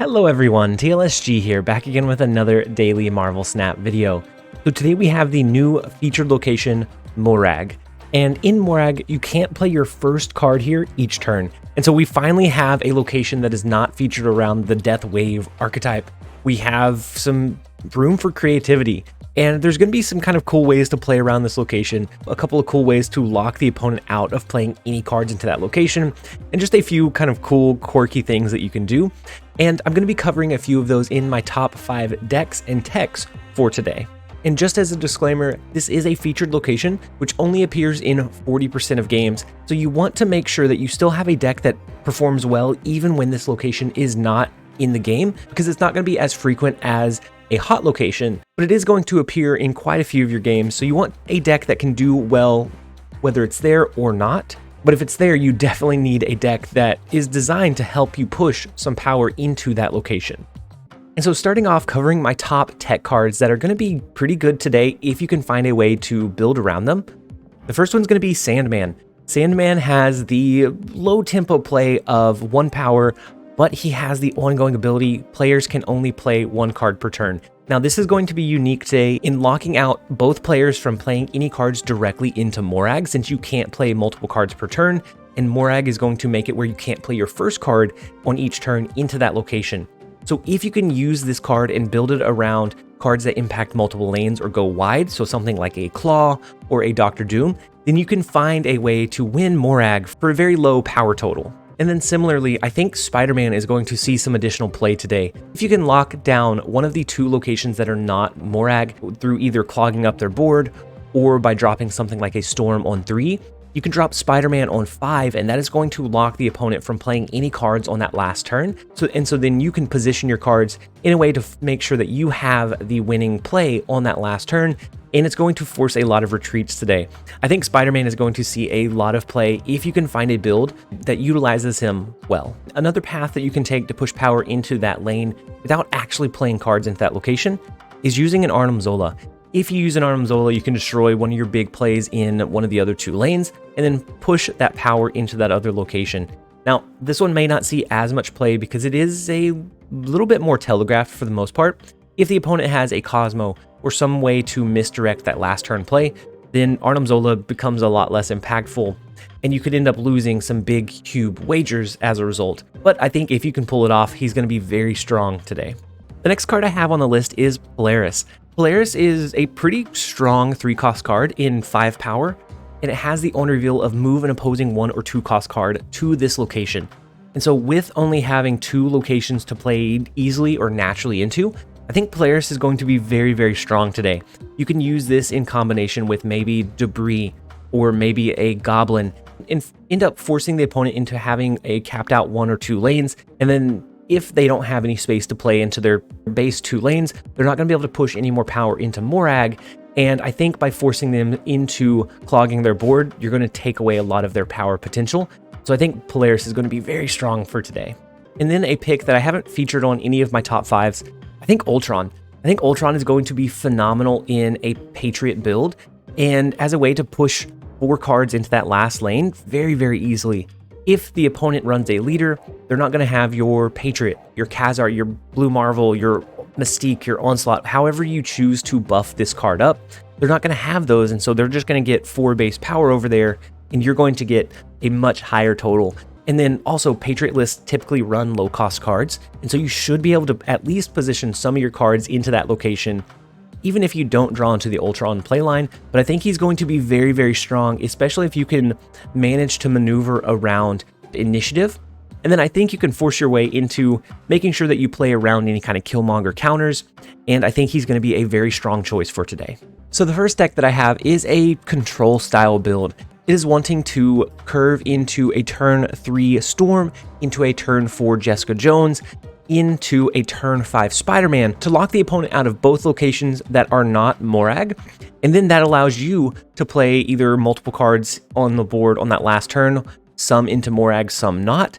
Hello everyone, TLSG here, back again with another daily Marvel Snap video. So today we have the new featured location, Morag. And in Morag, you can't play your first card here each turn. And so we finally have a location that is not featured around the Death Wave archetype. We have some room for creativity. And there's going to be some kind of cool ways to play around this location, a couple of cool ways to lock the opponent out of playing any cards into that location, and just a few kind of cool, quirky things that you can do. And I'm going to be covering a few of those in my top 5 decks and techs for today. And just as a disclaimer, this is a featured location, which only appears in 40% of games, so you want to make sure that you still have a deck that performs well even when this location is not in the game, because it's not going to be as frequent as a hot location, but it is going to appear in quite a few of your games, so you want a deck that can do well whether it's there or not. But if it's there, you definitely need a deck that is designed to help you push some power into that location. And so starting off, covering my top tech cards that are going to be pretty good today if you can find a way to build around them. The first one's going to be Sandman. Sandman has the low tempo play of 1 power, but he has the ongoing ability, players can only play 1 card per turn. Now this is going to be unique today in locking out both players from playing any cards directly into Morag, since you can't play multiple cards per turn, and Morag is going to make it where you can't play your first card on each turn into that location. So if you can use this card and build it around cards that impact multiple lanes or go wide, so something like a Claw or a Dr. Doom, then you can find a way to win Morag for a very low power total. And then similarly, I think Spiderman is going to see some additional play today. If you can lock down one of the 2 locations that are not Morag through either clogging up their board or by dropping something like a Storm on 3, you can drop Spiderman on 5, and that is going to lock the opponent from playing any cards on that last turn. So then you can position your cards in a way to make sure that you have the winning play on that last turn, and it's going to force a lot of retreats today. I think Spider-Man is going to see a lot of play if you can find a build that utilizes him well. Another path that you can take to push power into that lane without actually playing cards into that location is using an Arnim Zola. If you use an Arnim Zola, you can destroy one of your big plays in one of the other 2 lanes and then push that power into that other location. Now, this one may not see as much play because it is a little bit more telegraphed for the most part. If the opponent has a Cosmo or some way to misdirect that last turn play, then Arnim Zola becomes a lot less impactful, and you could end up losing some big cube wagers as a result. But I think if you can pull it off, he's going to be very strong today. The next card I have on the list is Polaris. Polaris is a pretty strong 3-cost card in 5 power, and it has the on reveal of move an opposing 1 or 2-cost card to this location. And so with only having 2 locations to play easily or naturally into, I think Polaris is going to be very, very strong today. You can use this in combination with maybe Debris or maybe a Goblin and end up forcing the opponent into having a capped out 1 or 2 lanes, and then if they don't have any space to play into their base 2 lanes, they're not going to be able to push any more power into Morag, and I think by forcing them into clogging their board, you're going to take away a lot of their power potential. So I think Polaris is going to be very strong for today. And then a pick that I haven't featured on any of my top 5s, I think Ultron. I think Ultron is going to be phenomenal in a Patriot build, and as a way to push 4 cards into that last lane very, very easily. If the opponent runs a leader, they're not going to have your Patriot, your Khazar, your Blue Marvel, your Mystique, your Onslaught, however you choose to buff this card up, they're not going to have those, and so they're just going to get 4 base power over there, and you're going to get a much higher total. And then also, Patriot lists typically run low-cost cards, and so you should be able to at least position some of your cards into that location, even if you don't draw into the Ultron playline. But I think he's going to be very, very strong, especially if you can manage to maneuver around initiative. And then I think you can force your way into making sure that you play around any kind of Killmonger counters, and I think he's going to be a very strong choice for today. So the first deck that I have is a control style build. It is wanting to curve into a turn 3 Storm, into a turn 4 Jessica Jones, into a turn 5 Spider-Man to lock the opponent out of both locations that are not Morag, and then that allows you to play either multiple cards on the board on that last turn, some into Morag, some not,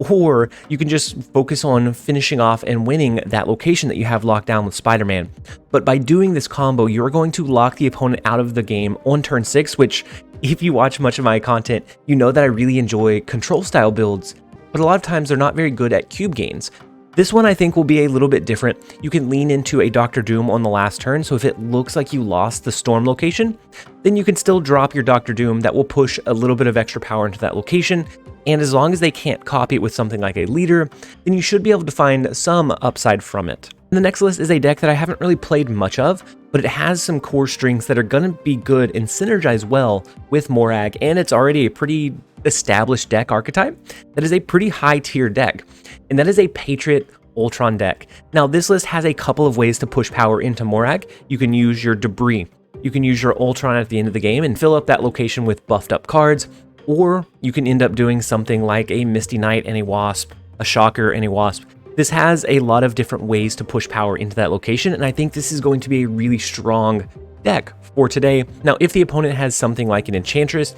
or you can just focus on finishing off and winning that location that you have locked down with Spider-Man. But by doing this combo, you're going to lock the opponent out of the game on turn 6, which, if you watch much of my content, you know that I really enjoy control style builds, but a lot of times they're not very good at cube gains. This one I think will be a little bit different. You can lean into a Dr. Doom on the last turn, so if it looks like you lost the storm location, then you can still drop your Dr. Doom. That will push a little bit of extra power into that location, and as long as they can't copy it with something like a leader, then you should be able to find some upside from it. And the next list is a deck that I haven't really played much of, but it has some core strengths that are going to be good and synergize well with Morag, and it's already a pretty established deck archetype that is a pretty high tier deck, and that is a Patriot Ultron deck. Now this list has a couple of ways to push power into Morag. You can use your debris, you can use your Ultron at the end of the game and fill up that location with buffed up cards, or you can end up doing something like a Misty Knight and a Wasp, a Shocker and a Wasp. This has a lot of different ways to push power into that location, and I think this is going to be a really strong deck for today. Now if the opponent has something like an Enchantress,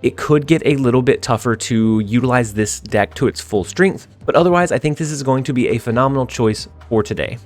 it could get a little bit tougher to utilize this deck to its full strength, but otherwise I think this is going to be a phenomenal choice for today.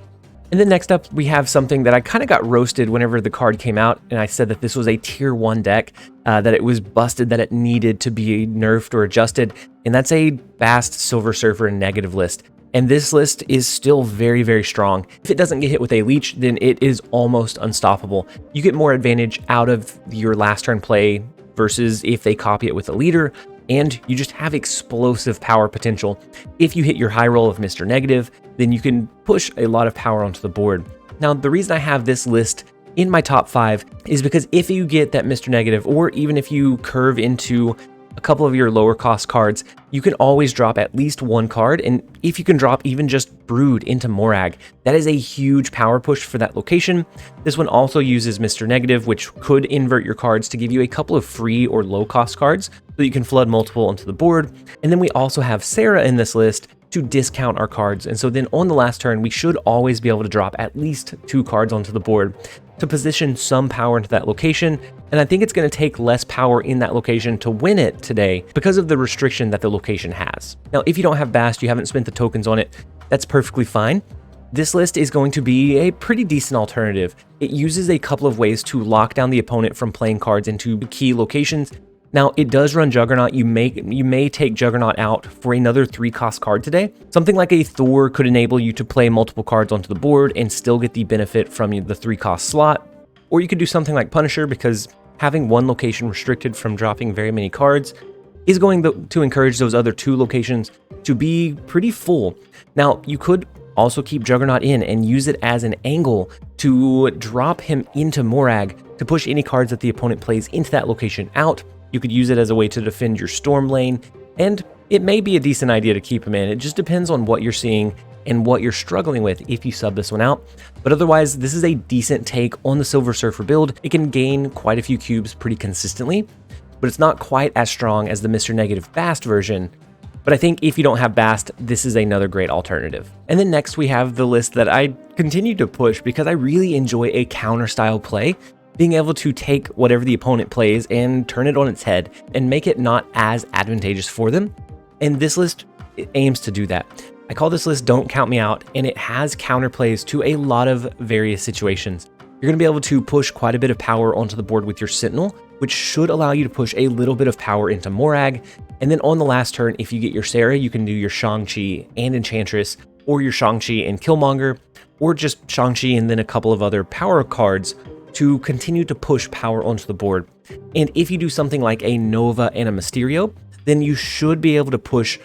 And then next up, we have something that I kind of got roasted whenever the card came out, and I said that this was a tier 1 deck, that it was busted, that it needed to be nerfed or adjusted, and that's a Bast Silver Surfer negative list. And this list is still very, very strong. If it doesn't get hit with a Leech, then it is almost unstoppable. You get more advantage out of your last turn play versus if they copy it with a leader, and you just have explosive power potential. If you hit your high roll of Mr. Negative, then you can push a lot of power onto the board. Now, the reason I have this list in my top 5 is because if you get that Mr. Negative, or even if you curve into a couple of your lower cost cards, you can always drop at least one card, and if you can drop even just Brood into Morag, that is a huge power push for that location. This one also uses Mr. Negative, which could invert your cards to give you a couple of free or low cost cards, so you can flood multiple onto the board. And then we also have Sera in this list to discount our cards, and so then on the last turn, we should always be able to drop at least 2 cards onto the board to position some power into that location, and I think it's going to take less power in that location to win it today because of the restriction that the location has. Now, if you don't have Bast, you haven't spent the tokens on it, that's perfectly fine. This list is going to be a pretty decent alternative. It uses a couple of ways to lock down the opponent from playing cards into key locations. Now, it does run Juggernaut. You may take Juggernaut out for another 3-cost card today. Something like a Thor could enable you to play multiple cards onto the board and still get the benefit from the 3-cost slot. Or you could do something like Punisher, because having one location restricted from dropping very many cards is going to encourage those other 2 locations to be pretty full. Now, you could also keep Juggernaut in and use it as an angle to drop him into Morag to push any cards that the opponent plays into that location out. You could use it as a way to defend your storm lane, and it may be a decent idea to keep him in. It just depends on what you're seeing and what you're struggling with if you sub this one out. But otherwise, this is a decent take on the Silver Surfer build. It can gain quite a few cubes pretty consistently, but it's not quite as strong as the Mr. Negative Bast version. But I think if you don't have Bast, this is another great alternative. And then next we have the list that I continue to push because I really enjoy a counter style play. Being able to take whatever the opponent plays and turn it on its head and make it not as advantageous for them. And this list aims to do that. I call this list Don't Count Me Out, and it has counterplays to a lot of various situations. You're going to be able to push quite a bit of power onto the board with your Sentinel, which should allow you to push a little bit of power into Morag. And then on the last turn, if you get your Sera, you can do your Shang-Chi and Enchantress, or your Shang-Chi and Killmonger, or just Shang-Chi and then a couple of other power cards to continue to push power onto the board. And if you do something like a Nova and a Mysterio, then you should be able to push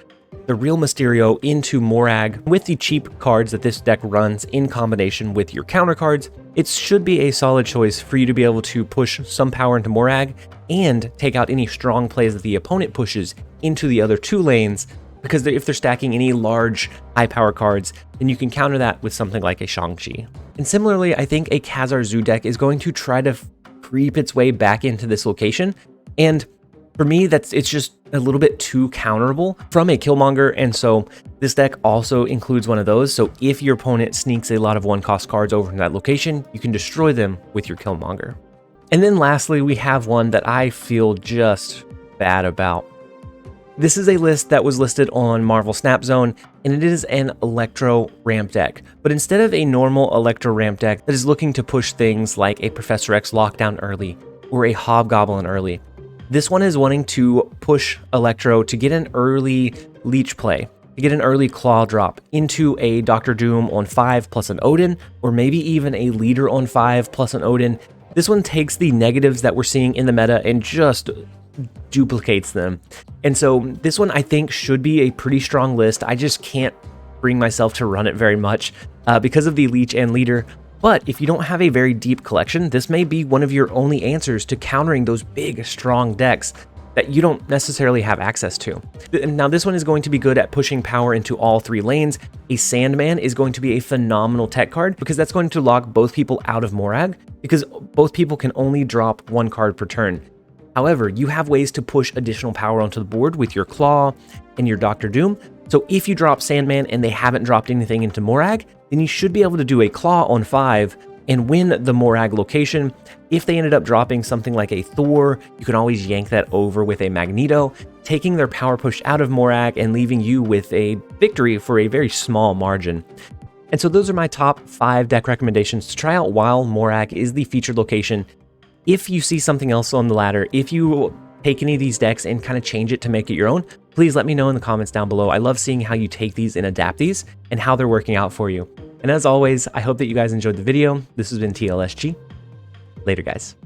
the real Mysterio into Morag with the cheap cards that this deck runs in combination with your counter cards. It should be a solid choice for you to be able to push some power into Morag and take out any strong plays that the opponent pushes into the other 2 lanes, because if they're stacking any large high power cards, then you can counter that with something like a Shang-Chi. And similarly, I think a Khazar Zoo deck is going to try to creep its way back into this location. And for me, it's just a little bit too counterable from a Killmonger, and so this deck also includes one of those. So if your opponent sneaks a lot of 1-cost cards over in that location, you can destroy them with your Killmonger. And then lastly, we have one that I feel just bad about. This is a list that was listed on Marvel Snap Zone, and it is an Electro ramp deck. But instead of a normal Electro ramp deck that is looking to push things like a Professor X lockdown early or a Hobgoblin early, this one is wanting to push Electro to get an early Leech play. to get an early claw drop into a Doctor Doom on 5 plus an Odin, or maybe even a leader on 5 plus an Odin. This one takes the negatives that we're seeing in the meta and just duplicates them. And so this one I think should be a pretty strong list. I just can't bring myself to run it very much because of the Leech and leader. But if you don't have a very deep collection, this may be one of your only answers to countering those big, strong decks that you don't necessarily have access to. Now, this one is going to be good at pushing power into all 3 lanes. A Sandman is going to be a phenomenal tech card because that's going to lock both people out of Morag, because both people can only drop 1 card per turn. However, you have ways to push additional power onto the board with your Claw and your Doctor Doom. So if you drop Sandman and they haven't dropped anything into Morag, then you should be able to do a Claw on 5 and win the Morag location. If they ended up dropping something like a Thor, you can always yank that over with a Magneto, taking their power push out of Morag and leaving you with a victory for a very small margin. And so those are my top 5 deck recommendations to try out while Morag is the featured location. If you see something else on the ladder, if you take any of these decks and kind of change it to make it your own, please let me know in the comments down below. I love seeing how you take these and adapt these and how they're working out for you. And as always, I hope that you guys enjoyed the video. This has been TLSG. Later, guys.